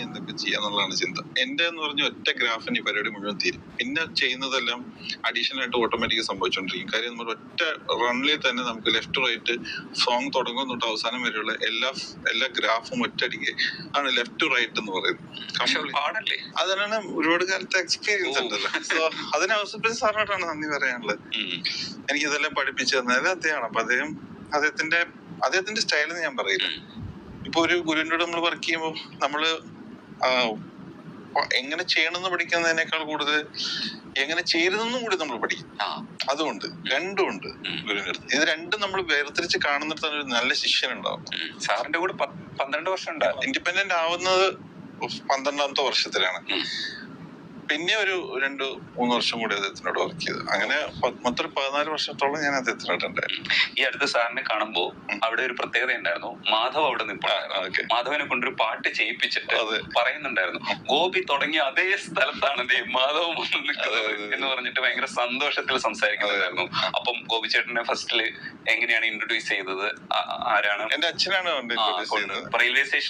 ഇനി എന്തൊക്കെ ചെയ്യാന്നുള്ളതാണ് ചിന്ത. എന്റെ എന്ന് പറഞ്ഞ ഒറ്റ ഗ്രാഫിന് ഈ പരിപാടി മുഴുവൻ തീരും. പിന്നെ ചെയ്യുന്നതെല്ലാം അഡീഷണൽ ആയിട്ട് ഓട്ടോമാറ്റിക് സംഭവിച്ചുകൊണ്ടിരിക്കും. കാര്യം നമ്മൾ ഒറ്റ റണ്ണിൽ തന്നെ നമുക്ക് ലെഫ്റ്റ് റൈറ്റ് സോങ് തുടങ്ങും തൊട്ട് അവസാനം വരെയുള്ള എല്ലാ ഗ്രാഫും ഒറ്റയടിക്ക് ആണ് ലെഫ്റ്റ് റൈറ്റ് എന്ന് പറയുന്നത്. അതിനാണ് ഒരുപാട് കാലത്തെ എക്സ്പീരിയൻസ് ഉണ്ടല്ലോ. സോ അതിനെ ഔസഫ് സാറിനോട്ടാണ് നന്ദി പറയാനുള്ളത്. എനിക്ക് ഇതെല്ലാം പഠിപ്പിച്ചു തന്നത് അദ്ദേഹമാണ്. അപ്പൊ അദ്ദേഹത്തിന്റെ സ്റ്റൈലെന്ന് ഞാൻ പറയില്ല. ഇപ്പൊ ഒരു ഗുരുവിനോട് നമ്മൾ വർക്ക് ചെയ്യുമ്പോൾ നമ്മള് എങ്ങനെ ചെയ്യണമെന്ന് പഠിക്കുന്നതിനേക്കാൾ കൂടുതൽ എങ്ങനെ ചെയ്യരുതെന്നും കൂടി നമ്മൾ പഠിക്കും. അതുകൊണ്ട് രണ്ടുമുണ്ട് ഗുരുവിന്റെ അടുത്ത്. ഇത് രണ്ടും നമ്മൾ വേർതിരിച്ച് കാണുന്നിടത്താണ് ഒരു നല്ല ശിഷ്യനുണ്ടാവും. സാറിന്റെ കൂടെ 12 വർഷം ഉണ്ടാവും. ഇൻഡിപെൻഡന്റ് ആവുന്നത് 12ാമത്തെ വർഷത്തിലാണ്. പിന്നെ ഒരു 2-3 വർഷം കൂടി അദ്ദേഹത്തിനോട് വർക്ക് ചെയ്തു. അങ്ങനെ മൊത്തം 14 വർഷത്തോളം ഞാൻ അദ്ദേഹത്തിനോട്ടുണ്ടായിരുന്നു. ഈ അടുത്ത സാറിനെ കാണുമ്പോ അവിടെ ഒരു പ്രത്യേകത ഉണ്ടായിരുന്നു. മാധവ് അവിടെ നിൽപ്പുണ്ടായിരുന്നു. മാധവനെ കൊണ്ടൊരു പാട്ട് ചെയ്യിപ്പിച്ചിട്ട് പറയുന്നുണ്ടായിരുന്നു, ഗോപി തുടങ്ങിയ അതേ സ്ഥലത്താണ് മാധവ് നിൽക്കുന്നത് എന്ന് പറഞ്ഞിട്ട് ഭയങ്കര സന്തോഷത്തിൽ സംസാരിക്കുന്നുണ്ടായിരുന്നു. അപ്പം ഗോപി ചേട്ടനെ ഫസ്റ്റില് എങ്ങനെയാണ് ഇൻട്രൊഡ്യൂസ് ചെയ്തത്? ആരാണ്? എന്റെ അച്ഛനാണ് റെയിൽവേ സ്റ്റേഷൻ